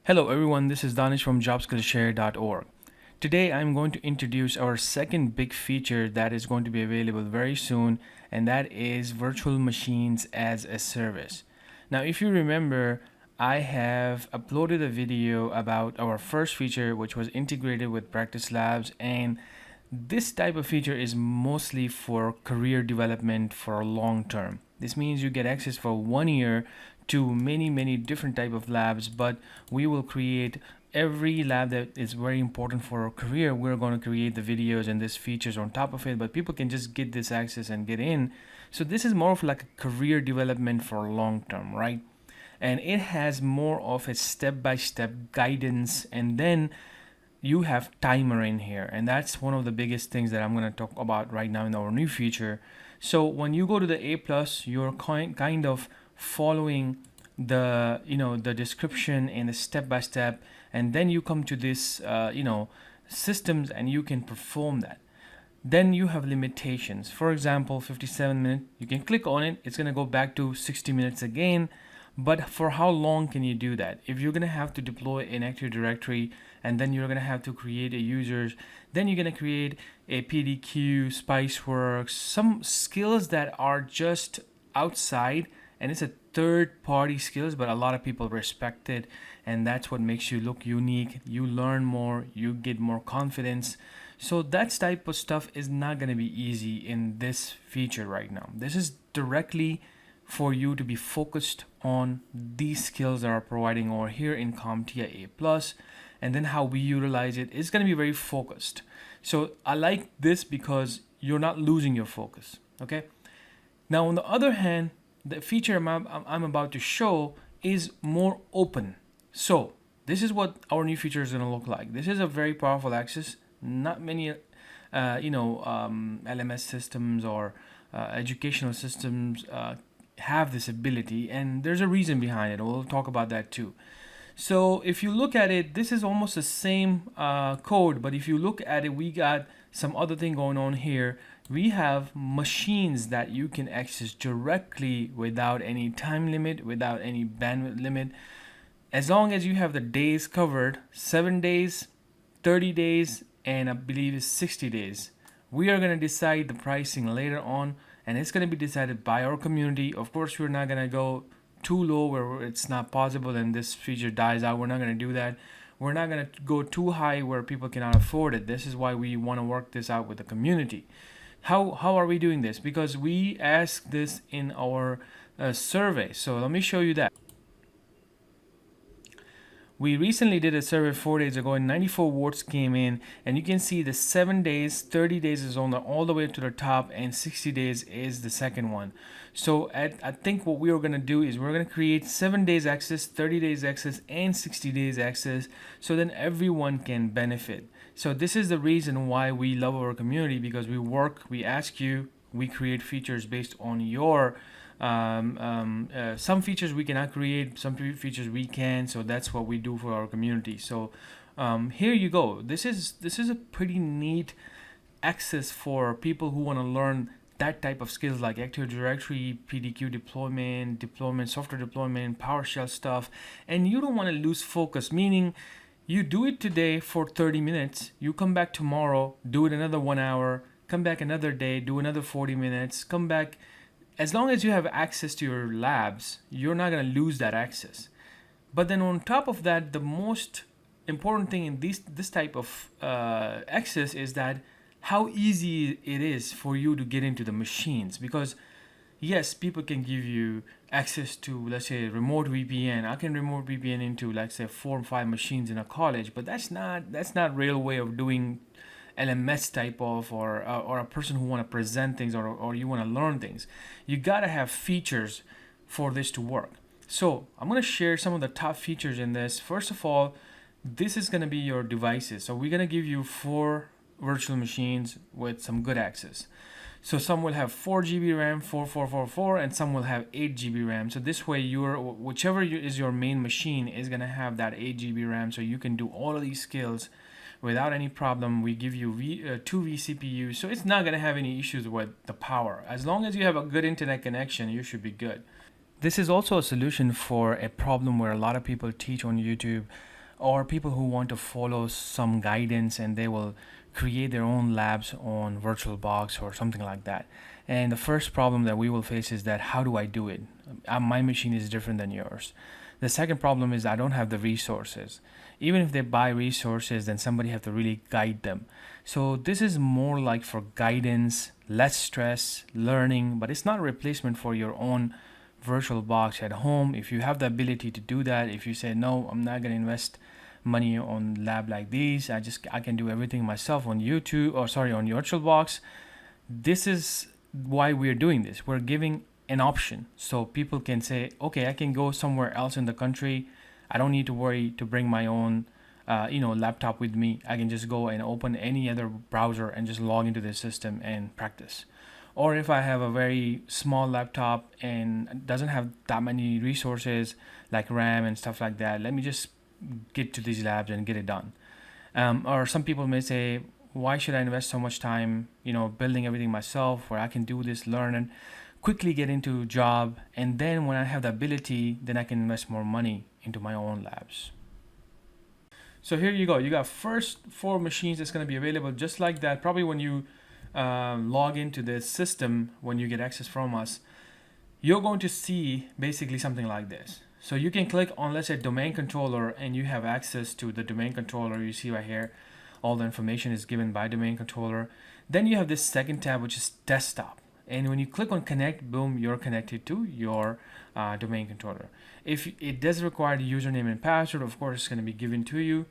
Hello everyone, this is Danish from jobskillshare.org. Today I'm going to introduce our second big feature that is going to be available very soon, and that is virtual machines as a service. Now, if you remember, I have uploaded a video about our first feature, which was integrated with practice labs, and this type of feature is mostly for career development for long term. This means you get access for 1 year to many different type of labs, but we will create every lab that is very important for our career. We're going to create the videos and these features on top of it, but people can just get this access and get in. So this is more of like a career development for long term, right? And it has more of a step-by-step guidance, and then you have timer in here, and that's one of the biggest things that I'm going to talk about right now in our new feature. So when you go to the A plus, you're kind of following the description and the step by step, and then you come to this systems, and you can perform that. Then you have limitations. For example, 57 minutes, you can click on it, it's going to go back to 60 minutes again. But for how long can you do that? If you're going to have to deploy an Active Directory, and then you're going to have to create a users, then you're going to create a PDQ, Spiceworks, some skills that are just outside, and it's a third party skills, but a lot of people respect it, and that's what makes you look unique. You learn more, you get more confidence. So that type of stuff is not going to be easy in this feature right now. This is directly for you to be focused on these skills that are providing over here in CompTIA A+, and then how we utilize it is going to be very focused. So I like this because you're not losing your focus, okay? Now, on the other hand, the feature I'm about to show is more open. So this is what our new feature is going to look like. This is a very powerful access. Not many LMS systems or educational systems have this ability, and there's a reason behind it. We'll talk about that too. So if you look at it, this is almost the same code, but if you look at it, we got some other thing going on here. We have machines that you can access directly without any time limit, without any bandwidth limit, as long as you have the days covered: 7 days, 30 days, and I believe it's 60 days. We are going to decide the pricing later on, and it's going to be decided by our community. Of course, we're not going to go too low where it's not possible and this feature dies out. We're not going to do that. We're not going to go too high where people cannot afford it. This is why we want to work this out with the community. How are we doing this? Because we asked this in our survey. So let me show you that. We recently did a survey 4 days ago, and 94 votes came in, and you can see the 7 days, 30 days is on all the way to the top, and 60 days is the second one. So I think what we are going to do is we're going to create 7 days access, 30 days access, and 60 days access, so then everyone can benefit. So this is the reason why we love our community, because we ask you, we create features based on your some features we cannot create, some features we can. So that's what we do for our community. So here you go. This is a pretty neat access for people who want to learn that type of skills like Active Directory, PDQ deployment, software deployment, PowerShell stuff, and you don't want to lose focus, meaning you do it today for 30 minutes, you come back tomorrow, do it another 1 hour, come back another day, do another 40 minutes, come back. As long as you have access to your labs, you're not going to lose that access. But then on top of that, the most important thing in this type of access is that how easy it is for you to get into the machines. Because yes, people can give you access to, let's say, remote VPN. I can remote VPN into, let's say, 4 or 5 machines in a college, but that's not real way of doing LMS type of, or a person who want to present things, or you want to learn things. You gotta have features for this to work. So I'm gonna share some of the top features in this. First of all, this is gonna be your devices. So we're gonna give you 4 virtual machines with some good access. So some will have 4 GB RAM, 4444, and some will have 8 GB RAM. So this way, whichever is your main machine is gonna have that 8 GB RAM, so you can do all of these skills without any problem. We give you 2 vCPUs, so it's not going to have any issues with the power. As long as you have a good internet connection, you should be good. This is also a solution for a problem where a lot of people teach on YouTube or people who want to follow some guidance and they will create their own labs on VirtualBox or something like that. And the first problem that we will face is that how do I do it? My machine is different than yours. The second problem is I don't have the resources. Even if they buy resources, then somebody have to really guide them. So this is more like for guidance, less stress, learning, but it's not a replacement for your own VirtualBox at home. If you have the ability to do that, if you say no, I'm not going to invest money on lab like these, I can do everything myself on YouTube, or sorry, on VirtualBox. This is why we're doing this. We're giving an option so people can say, okay, I can go somewhere else in the country. I don't need to worry to bring my own laptop with me. I can just go and open any other browser and just log into the system and practice. Or if I have a very small laptop and doesn't have that many resources like RAM and stuff like that, let me just get to these labs and get it done. Or some people may say, why should I invest so much time, building everything myself, where I can do this, learn and quickly get into a job, and then when I have the ability, then I can invest more money into my own labs. So here you go. You got first 4 machines that's going to be available just like that. Probably when you log into the system, when you get access from us, you're going to see basically something like this. So you can click on, let's say, domain controller, and you have access to the domain controller. You see right here, all the information is given by domain controller. Then you have this second tab, which is desktop. And when you click on connect, boom, you're connected to your domain controller. If it does require the username and password, of course, it's going to be given to you.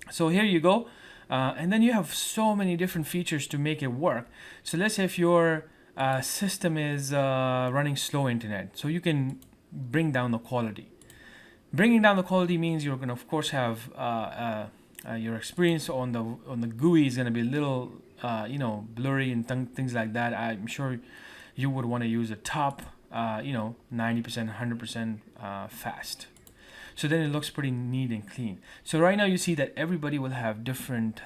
So here you go. And then you have so many different features to make it work. So let's say if your system is running slow internet, so you can bring down the quality. Bringing down the quality means you're going to, of course, have your experience on the GUI is going to be a little blurry and things like that. I'm sure you would want to use a top 90%, 100% fast. So then it looks pretty neat and clean. So right now you see that everybody will have different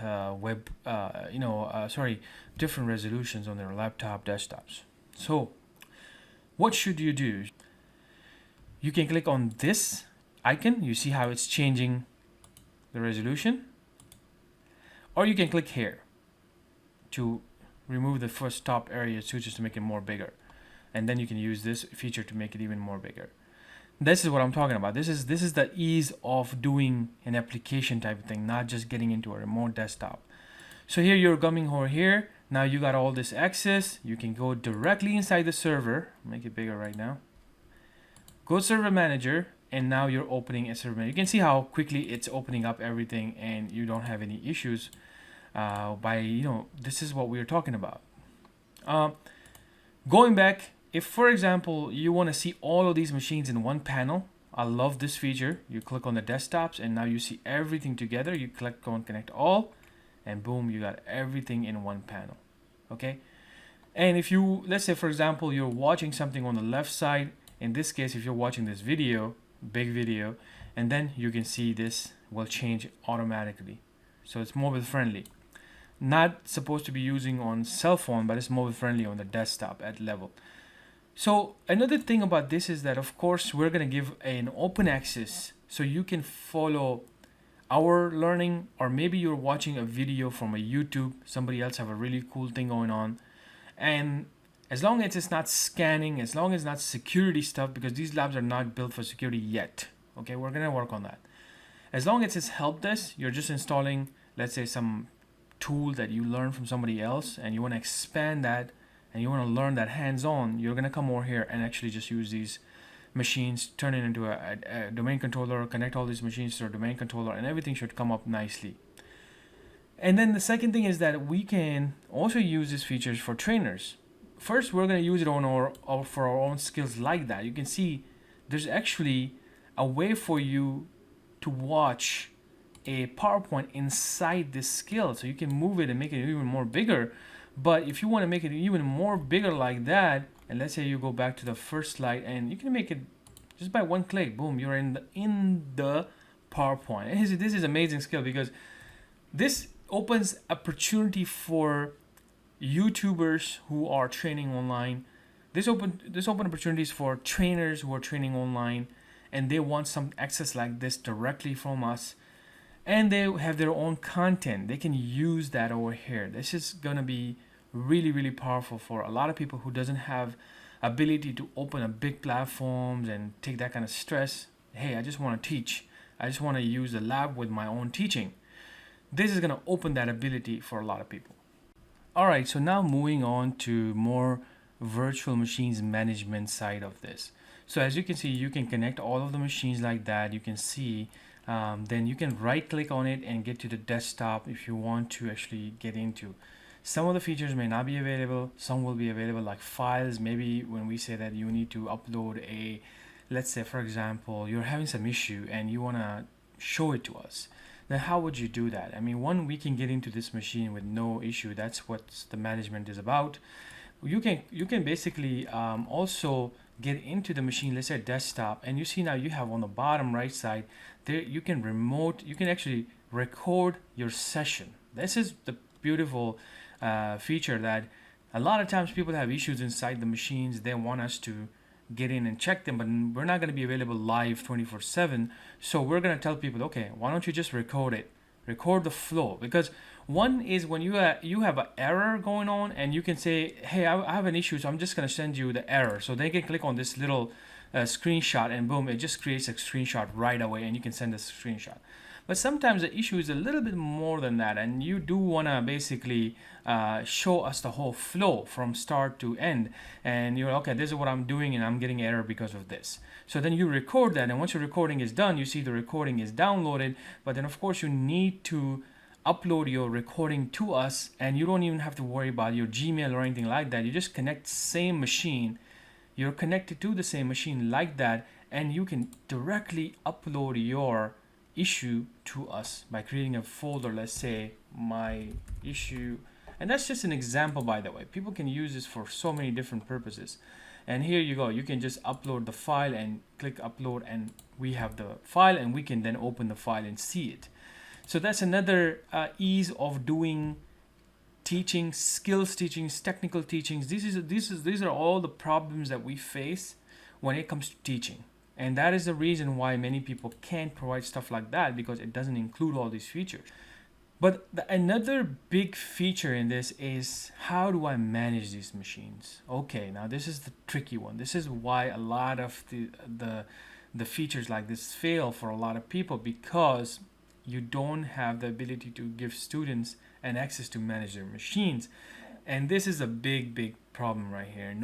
different resolutions on their laptop, desktops. So what should you do? You can click on this icon. You see how it's changing the resolution. Or you can click here to remove the first top area switches to make it more bigger. And then you can use this feature to make it even more bigger. This is what I'm talking about. This is the ease of doing an application type of thing, not just getting into a remote desktop. So here you're coming over here. Now you got all this access. You can go directly inside the server. Make it bigger right now. Go to Server Manager, and now you're opening a server manager. You can see how quickly it's opening up everything, and you don't have any issues. This is what we were talking about. Going back. If, for example, you want to see all of these machines in one panel, I love this feature. You click on the desktops and now you see everything together. You click on connect all and boom, you got everything in one panel. Okay. And if you, let's say, for example, you're watching something on the left side, in this case, if you're watching this video, big video, and then you can see this will change automatically. So it's mobile friendly. Not supposed to be using on cell phone, but it's mobile friendly on the desktop at level. So another thing about this is that, of course, we're going to give an open access so you can follow our learning, or maybe you're watching a video from a YouTube, somebody else have a really cool thing going on. And as long as it's not scanning, as long as it's not security stuff, because these labs are not built for security yet. Okay, we're going to work on that. As long as it's help desk, you're just installing, let's say, some tool that you learn from somebody else and you want to expand that, and you want to learn that hands-on, you're going to come over here and actually just use these machines, turn it into a domain controller, connect all these machines to a domain controller, and everything should come up nicely. And then the second thing is that we can also use these features for trainers. First, we're going to use it on for our own skills like that. You can see there's actually a way for you to watch a PowerPoint inside this skill. So you can move it and make it even more bigger. But if you want to make it even more bigger like that, and let's say you go back to the first slide, and you can make it just by one click, boom, you're in the PowerPoint. And this is amazing skill because this opens opportunity for YouTubers who are training online. This open opportunities for trainers who are training online, and they want some access like this directly from us, and they have their own content, they can use that over here. This is gonna be really really powerful for a lot of people who doesn't have ability to open a big platforms and take that kind of stress. Hey, I just want to teach, I just want to use the lab with my own teaching. This is going to open that ability for a lot of people. All right, so now moving on to more virtual machines management side of this. So as you can see, you can connect all of the machines like that. You can see, then you can right click on it and get to the desktop if you want to actually get into. Some of the features may not be available, some will be available, like files. Maybe when we say that you need to upload a, let's say for example, you're having some issue and you want to show it to us, then how would you do that? I mean, one, we can get into this machine with no issue. That's what the management is about. You can basically also get into the machine, let's say desktop, and you see now you have on the bottom right side there, you can actually record your session. This is the beautiful feature that a lot of times people have issues inside the machines. They want us to get in and check them, but we're not going to be available live 24/7. So we're going to tell people, okay, why don't you just record it, record the flow. Because one is when you have an error going on, and you can say, hey, I have an issue, so I'm just going to send you the error. So they can click on this little screenshot, and boom, it just creates a screenshot right away, and you can send a screenshot. But sometimes the issue is a little bit more than that, and you do want to basically show us the whole flow from start to end. And you're okay, this is what I'm doing, and I'm getting error because of this. So then you record that, and once your recording is done, you see the recording is downloaded. But then of course you need to upload your recording to us, and you don't even have to worry about your Gmail or anything like that. You just connect same machine, you're connected to the same machine like that, and you can directly upload your issue to us by creating a folder. Let's say my issue, and that's just an example, by the way. People can use this for so many different purposes. And here you go, you can just upload the file and click upload, and we have the file, and we can then open the file and see it. So that's another ease of doing teaching, skills teachings, technical teachings. These are all the problems that we face when it comes to teaching. And that is the reason why many people can't provide stuff like that, because it doesn't include all these features. But another big feature in this is, how do I manage these machines? Okay, now this is the tricky one. This is why a lot of the features like this fail for a lot of people, because you don't have the ability to give students an access to manage their machines. And this is a big problem right here.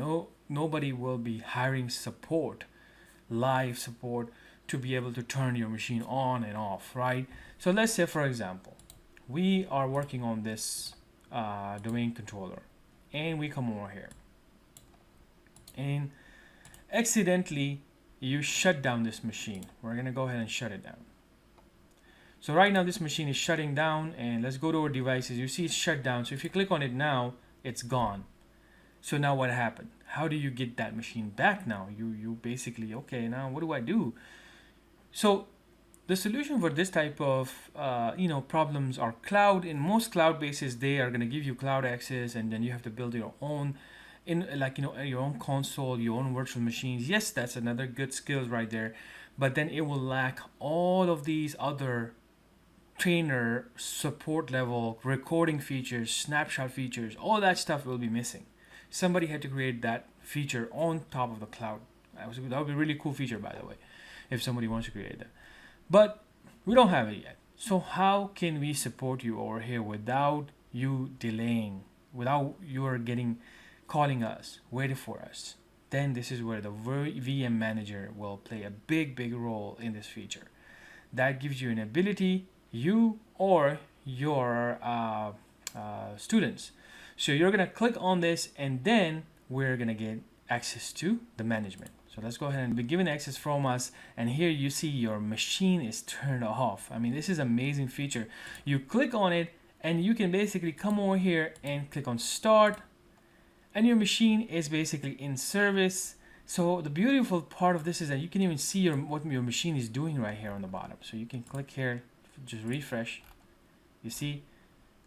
Nobody will be hiring support, live support, to be able to turn your machine on and off, right? So let's say for example, we are working on this domain controller, and we come over here, and accidentally you shut down this machine. We're gonna go ahead and shut it down. So right now this machine is shutting down, and let's go to our devices. You see it's shut down. So if you click on it now, it's gone. So now what happened? How do you get that machine back now? You basically, okay, now what do I do? So the solution for this type of problems are cloud. In most cloud bases, they are going to give you cloud access, and then you have to build your own, your own console, your own virtual machines. Yes, that's another good skill right there, but then it will lack all of these other trainer support level recording features, snapshot features. All that stuff will be missing. Somebody had to create that feature on top of the cloud. That would be a really cool feature, by the way, if somebody wants to create that. But we don't have it yet. So how can we support you over here without you delaying, without you calling us, waiting for us? Then this is where the VM manager will play a big role in this feature. That gives you an ability, you or your students. So you're gonna click on this, and then we're gonna get access to the management. So let's go ahead and be given access from us, and here you see your machine is turned off. I mean, this is an amazing feature. You click on it, and you can basically come over here and click on start, and your machine is basically in service. So the beautiful part of this is that you can even see what your machine is doing right here on the bottom. So you can click here, just refresh. You see,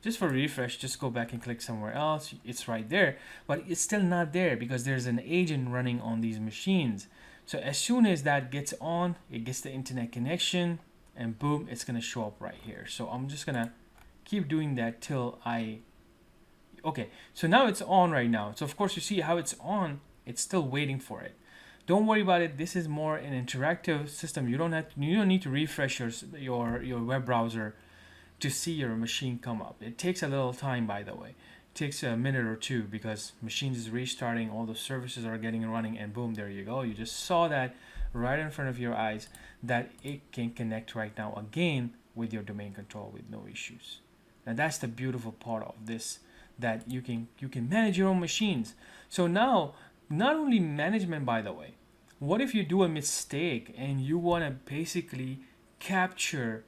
just for refresh, just go back and click somewhere else. It's right there, but it's still not there because there's an agent running on these machines. So as soon as that gets on, it gets the internet connection, and boom, it's gonna show up right here. So I'm just gonna keep doing that till okay, so now it's on right now. So of course you see how it's on, it's still waiting for it. Don't worry about it. This is more an interactive system. You don't need to refresh your web browser to see your machine come up. It takes a little time, by the way. It takes a minute or two because machine is restarting, all the services are getting running, and boom, there you go. You just saw that right in front of your eyes that it can connect right now again with your domain control with no issues. And that's the beautiful part of this, that you can manage your own machines. So now, not only management, by the way, what if you do a mistake and you want to basically capture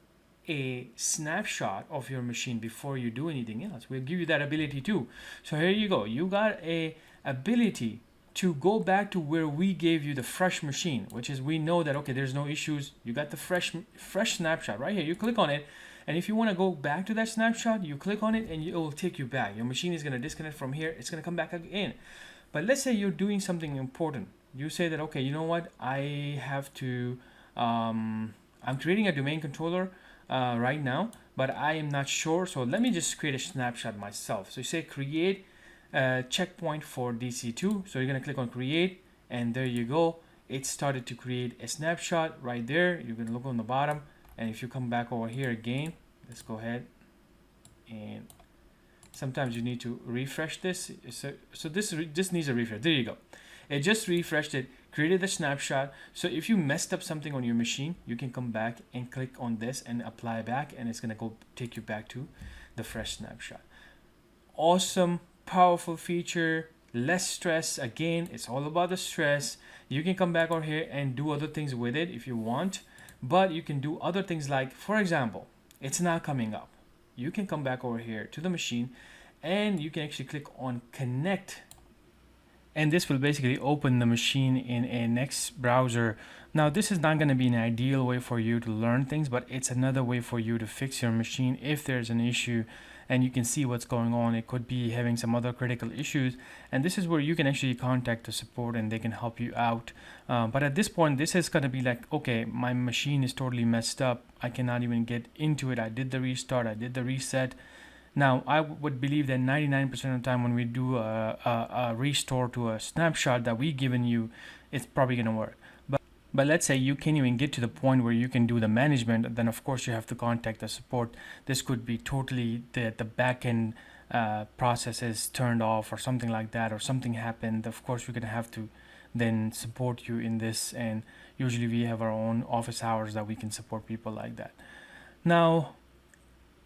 a snapshot of your machine before you do anything else? We'll give you that ability too. So here you go. You got a ability to go back to where we gave you the fresh machine, which is we know that, okay, there's no issues. You got the fresh snapshot right here. You click on it, and if you want to go back to that snapshot, you click on it and it will take you back. Your machine is going to disconnect from here. It's going to come back again. But let's say you're doing something important. You say that, okay, you know what? I have to, I'm creating a domain controller right now, but I am not sure. So let me just create a snapshot myself. So you say create checkpoint for DC2. So you're going to click on create, and there you go. It started to create a snapshot right there. You're going to look on the bottom, and if you come back over here again, let's go ahead, and sometimes you need to refresh this. So this needs a refresh. There you go. It just refreshed it, created the snapshot. So if you messed up something on your machine, you can come back and click on this and apply back, and it's going to go take you back to the fresh snapshot. Awesome, powerful feature, less stress. Again, it's all about the stress. You can come back over here and do other things with it if you want, but you can do other things like, for example, it's not coming up. You can come back over here to the machine, and you can actually click on connect, and this will basically open the machine in a next browser. Now this is not going to be an ideal way for you to learn things, but it's another way for you to fix your machine if there's an issue, and you can see what's going on. It could be having some other critical issues, and this is where you can actually contact the support and they can help you out. But at this point, this is going to be like, okay, my machine is totally messed up. I cannot even get into it. I did the restart, I did the reset. Now, I would believe that 99% of the time when we do a restore to a snapshot that we've given you, it's probably going to work. But let's say you can't even get to the point where you can do the management, then of course you have to contact the support. This could be totally the backend process is turned off or something like that, or something happened. Of course, we're going to have to then support you in this, and usually we have our own office hours that we can support people like that. Now,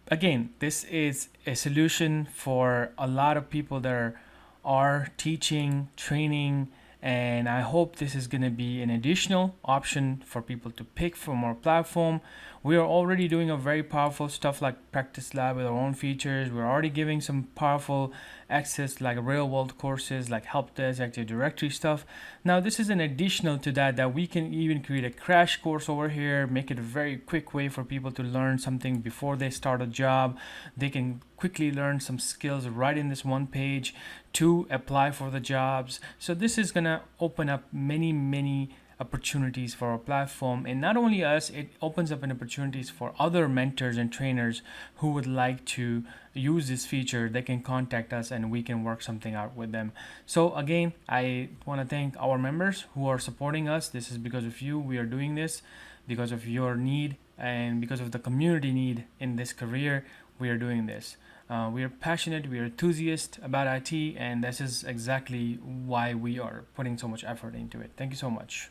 again, this is a solution for a lot of people that are teaching, training, and I hope this is going to be an additional option for people to pick from our platform. We are already doing a very powerful stuff like Practice Lab with our own features. We're already giving some powerful access like real world courses like help desk, Active Directory stuff. Now this is an additional to that we can even create a crash course over here, make it a very quick way for people to learn something before they start a job. They can quickly learn some skills right in this one page to apply for the jobs. So this is gonna open up many opportunities for our platform, and not only us, it opens up an opportunities for other mentors and trainers who would like to use this feature. They can contact us and we can work something out with them. So again, I want to thank our members who are supporting us. This is because of you we are doing this, because of your need and because of the community need in this career. We are doing this. We are passionate, we are enthusiasts about IT, and this is exactly why we are putting so much effort into it. Thank you so much.